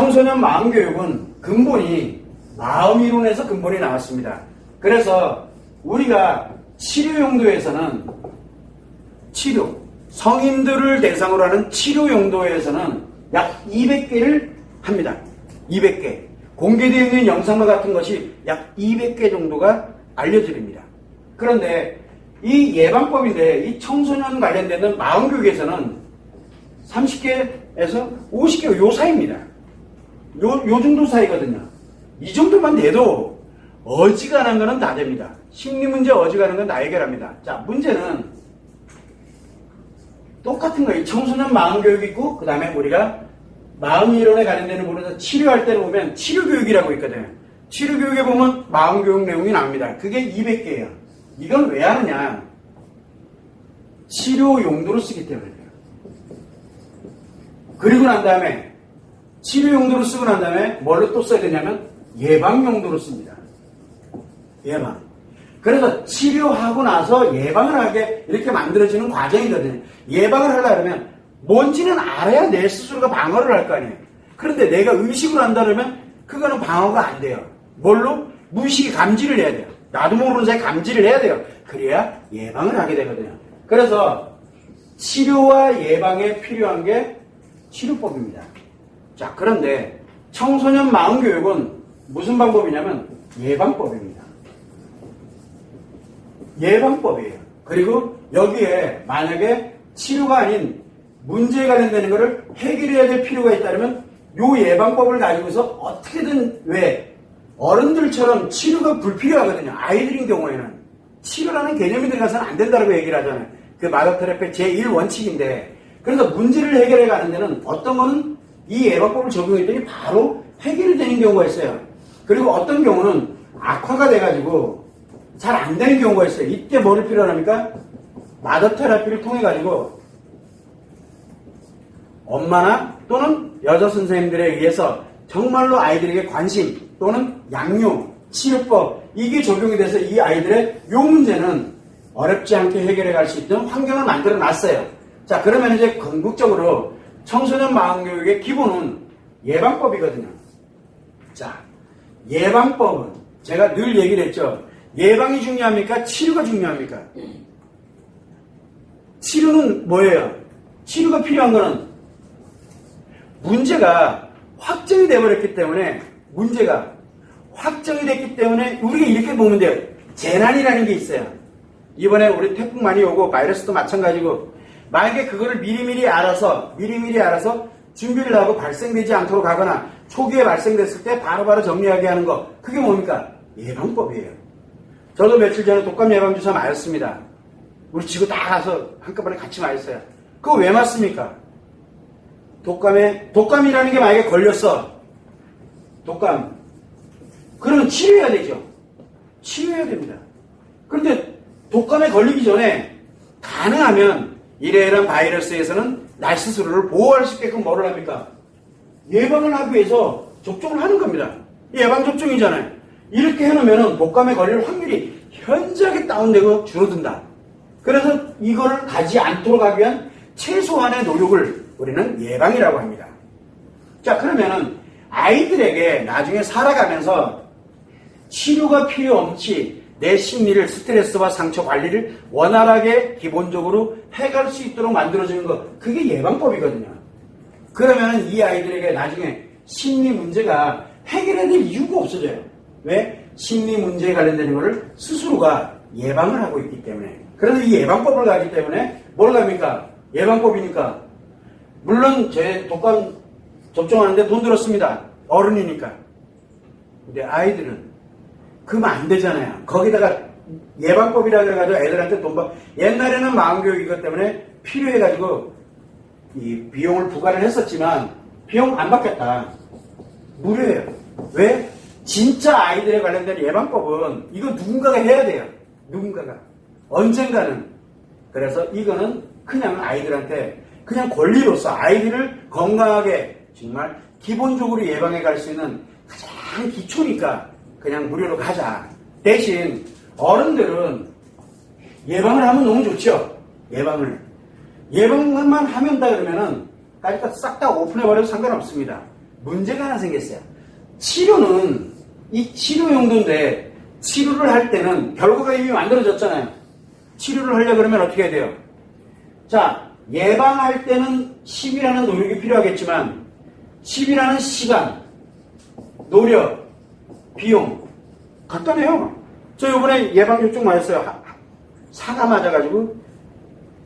청소년 마음교육은 근본이 마음이론에서 근본이 나왔습니다. 그래서 우리가 치료 용도에서는 성인들을 대상으로 하는 치료 용도에서는 약 200개를 합니다. 200개. 공개되어 있는 영상과 같은 것이 약 200개 정도가 알려드립니다. 그런데 이 예방법인데 이 청소년 관련되는 마음교육에서는 30개에서 50개 요 사이입니다. 요 정도 사이거든요. 이 정도만 돼도 어지간한 거는 다 됩니다. 심리문제 어지간한 건 다 해결합니다. 자, 문제는 똑같은 거예요. 청소년 마음교육이 있고 그 다음에 우리가 마음이론에 관련되는 부분에서 치료할 때는 보면 치료교육이라고 있거든요. 치료교육에 보면 마음교육 내용이 나옵니다. 그게 200개예요. 이건 왜 하느냐? 치료 용도로 쓰기 때문에 그래요. 그리고 난 다음에 치료 용도로 쓰고 난 다음에 뭘로 또 써야 되냐면 예방 용도로 씁니다. 예방. 그래서 치료하고 나서 예방을 하게 이렇게 만들어지는 과정이거든요. 예방을 하려면 뭔지는 알아야 내 스스로가 방어를 할 거 아니에요. 그런데 내가 의식으로 한다 그러면 그거는 방어가 안 돼요. 뭘로? 무의식이 감지를 해야 돼요. 나도 모르는 사이에 감지를 해야 돼요. 그래야 예방을 하게 되거든요. 그래서 치료와 예방에 필요한 게 치료법입니다. 자, 그런데 청소년 마음교육은 무슨 방법이냐면 예방법입니다. 예방법이에요. 그리고 여기에 만약에 치료가 아닌 문제에 관련되는 것을 해결해야 될 필요가 있다면 요 예방법을 가지고서 어떻게든 왜 어른들처럼 치료가 불필요하거든요. 아이들인 경우에는 치료라는 개념이 들어가서는 안 된다고 얘기를 하잖아요. 그 마더테라피 제1원칙인데 그래서 문제를 해결해 가는 데는 어떤 거는 이 예방법을 적용했더니 바로 해결이 되는 경우가 있어요. 그리고 어떤 경우는 악화가 돼가지고 잘 안 되는 경우가 있어요. 이때 뭐를 필요로 합니까? 마더테라피를 통해 가지고 엄마나 또는 여자 선생님들에 의해서 정말로 아이들에게 관심 또는 양육, 치료법 이게 적용이 돼서 이 아이들의 요 문제는 어렵지 않게 해결해 갈 수 있는 환경을 만들어 놨어요. 자, 그러면 이제 궁극적으로 청소년 마음교육의 기본은 예방법이거든요. 자, 예방법은 제가 늘 얘기를 했죠. 예방이 중요합니까? 치료가 중요합니까? 치료는 뭐예요? 치료가 필요한 거는 문제가 확정이 돼버렸기 때문에 문제가 확정이 됐기 때문에 우리가 이렇게 보면 돼요. 재난이라는 게 있어요. 이번에 우리 태풍 많이 오고 바이러스도 마찬가지고 만약에 그거를 미리미리 알아서 준비를 하고 발생되지 않도록 하거나 초기에 발생됐을 때 바로바로 정리하게 하는 거 그게 뭡니까? 예방법이에요. 저도 며칠 전에 독감 예방주사 맞았습니다. 우리 지구 다 가서 한꺼번에 같이 맞았어요. 그거 왜 맞습니까? 독감이라는 게 만약에 걸렸어. 독감. 그러면 치료해야 되죠. 치료해야 됩니다. 그런데 독감에 걸리기 전에 가능하면 이러이러한 바이러스에서는 나 스스로를 보호할 수 있게끔 뭐를 합니까? 예방을 하기 위해서 접종을 하는 겁니다. 예방접종이잖아요. 이렇게 해놓으면 독감에 걸릴 확률이 현저하게 다운되고 줄어든다. 그래서 이거를 가지 않도록 하기 위한 최소한의 노력을 우리는 예방이라고 합니다. 자, 그러면은 아이들에게 나중에 살아가면서 치료가 필요 없이 내 심리를 스트레스와 상처 관리를 원활하게 기본적으로 해갈 수 있도록 만들어주는 것 그게 예방법이거든요. 그러면 이 아이들에게 나중에 심리 문제가 해결해야 될 이유가 없어져요. 왜? 심리 문제에 관련된 거를 스스로가 예방을 하고 있기 때문에. 그래서 이 예방법을 가기 때문에 뭘 합니까? 예방법이니까. 물론 제 독감 접종하는데 돈 들었습니다. 어른이니까. 근데 아이들은 그러면 안 되잖아요. 거기다가 예방법이라 그래가지고 애들한테 돈 받. 옛날에는 마음교육이기 때문에 필요해가지고 이 비용을 부과를 했었지만 비용 안 받겠다. 무료예요. 왜? 진짜 아이들에 관련된 예방법은 이거 누군가가 해야 돼요. 누군가가. 언젠가는. 그래서 이거는 그냥 아이들한테 그냥 권리로서 아이들을 건강하게 정말 기본적으로 예방해 갈 수 있는 가장 기초니까 그냥 무료로 가자. 대신 어른들은 예방을 하면 너무 좋죠. 예방만 하면 다 그러면은 까짓 싹 다 오픈해버려도 상관없습니다. 문제가 하나 생겼어요. 치료는 이 치료 용도인데 치료를 할 때는 결과가 이미 만들어졌잖아요. 치료를 하려고 그러면 어떻게 해야 돼요? 자, 예방할 때는 10이라는 노력이 필요하겠지만 10이라는 시간, 노력, 비용 간단해요. 저 이번에 예방접종 맞았어요. 사가 맞아가지고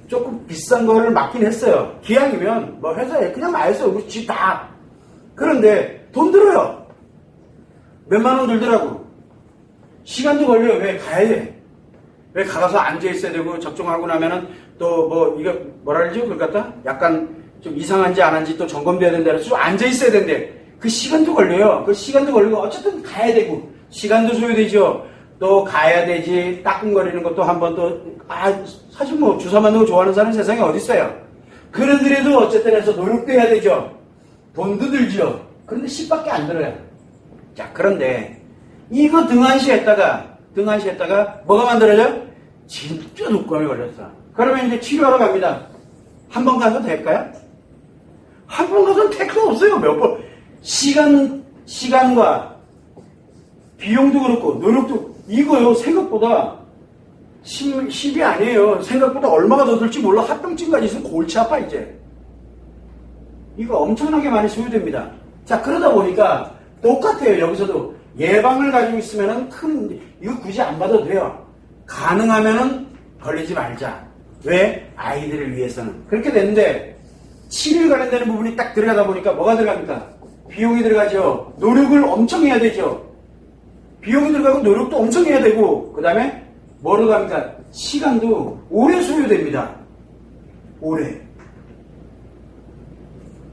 조금 비싼 거를 맞긴 했어요. 기왕이면 뭐 회사에 그냥 맞았어요. 우리 집 다. 그런데 돈 들어요. 몇만 원 들더라고. 시간도 걸려요. 왜 가야 돼? 왜 가서 앉아있어야 되고 접종하고 나면은 또 뭐 이거 뭐라 그러지? 그걸 갖다 약간 좀 이상한지 안 한지 또 점검돼야 된다 그래서 좀 앉아있어야 된대. 그 시간도 걸려요. 그 시간도 걸리고 어쨌든 가야 되고 시간도 소요되죠. 또 가야 되지. 따끔거리는 것도 한번 또 사실 뭐 주사 맞는 거 좋아하는 사람 세상에 어디 있어요. 그러더라도 어쨌든 해서 노력도 해야 되죠. 돈도 들죠. 그런데 10밖에 안 들어요. 자, 그런데 이거 등한시했다가 뭐가 만들어져요? 진짜 독감이 걸렸어. 그러면 이제 치료하러 갑니다. 한 번 가도 될까요? 한 번 가서는 택도 없어요. 몇 번. 시간과 비용도 그렇고 노력도 이거요. 생각보다 10이 아니에요. 생각보다 얼마가 더 들지 몰라. 합병증까지 있으면 골치 아파 이제. 이거 엄청나게 많이 소요됩니다. 자, 그러다 보니까 똑같아요. 여기서도 예방을 가지고 있으면은 이거 굳이 안 받아도 돼요. 가능하면은 걸리지 말자. 왜? 아이들을 위해서는. 그렇게 됐는데 치료에 관련되는 부분이 딱 들어가다 보니까 뭐가 들어갑니까? 비용이 들어가죠. 노력을 엄청 해야 되죠. 비용이 들어가고 노력도 엄청 해야 되고 그 다음에 뭐로 갑니까? 시간도 오래 소요됩니다. 오래.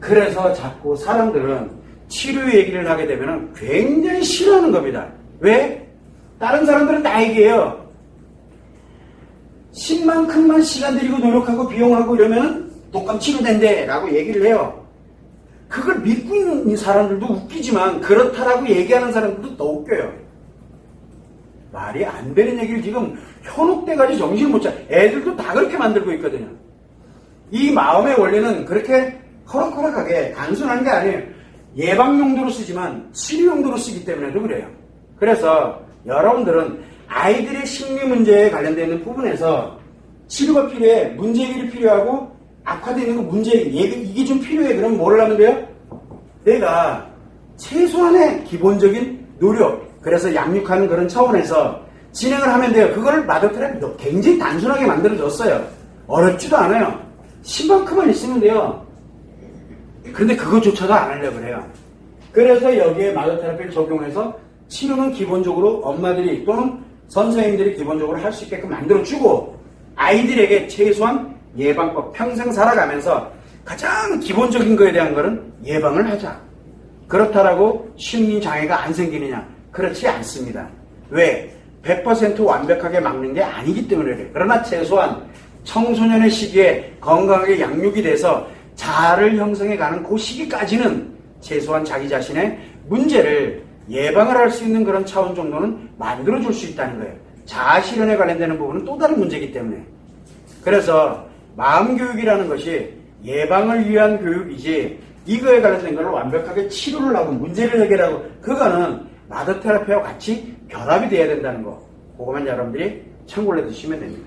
그래서 자꾸 사람들은 치료 얘기를 하게 되면 굉장히 싫어하는 겁니다. 왜? 다른 사람들은 다 얘기해요. 10만큼만 시간 들이고 노력하고 비용하고 이러면 독감 치료된대 라고 얘기를 해요. 그걸 믿고 있는 사람들도 웃기지만 그렇다라고 얘기하는 사람들도 더 웃겨요. 말이 안 되는 얘기를 지금 현혹돼가지고 정신을 못 차려. 애들도 다 그렇게 만들고 있거든요. 이 마음의 원리는 그렇게 허락허락하게 단순한 게 아니에요. 예방 용도로 쓰지만 치료 용도로 쓰기 때문에도 그래요. 그래서 여러분들은 아이들의 심리 문제에 관련되어 있는 부분에서 치료가 필요해, 문제 해결이 필요하고 악화되는 거 문제 해결, 이게 좀 필요해. 그러면 뭘 하면 돼요? 내가 최소한의 기본적인 노력, 그래서 양육하는 그런 차원에서 진행을 하면 돼요. 그걸 마더테라피 굉장히 단순하게 만들어졌어요. 어렵지도 않아요. 10만큼만 있으면 돼요. 그런데 그것조차도 안 하려고 그래요. 그래서 여기에 마더테라피를 적용해서 치료는 기본적으로 엄마들이 또는 선생님들이 기본적으로 할 수 있게끔 만들어주고 아이들에게 최소한 예방법 평생 살아가면서 가장 기본적인 거에 대한 거는 예방을 하자. 그렇다라고 심리장애가 안 생기느냐? 그렇지 않습니다. 왜? 100% 완벽하게 막는 게 아니기 때문에 그래요. 그러나 최소한 청소년의 시기에 건강하게 양육이 돼서 자아를 형성해가는 그 시기까지는 최소한 자기 자신의 문제를 예방을 할 수 있는 그런 차원 정도는 만들어줄 수 있다는 거예요. 자아 실현에 관련되는 부분은 또 다른 문제이기 때문에. 그래서 마음교육이라는 것이 예방을 위한 교육이지 이거에 관련된 걸 완벽하게 치료를 하고 문제를 해결하고 그거는 마더테라피와 같이 결합이 돼야 된다는 거. 그거만 여러분들이 참고를 해두시면 됩니다.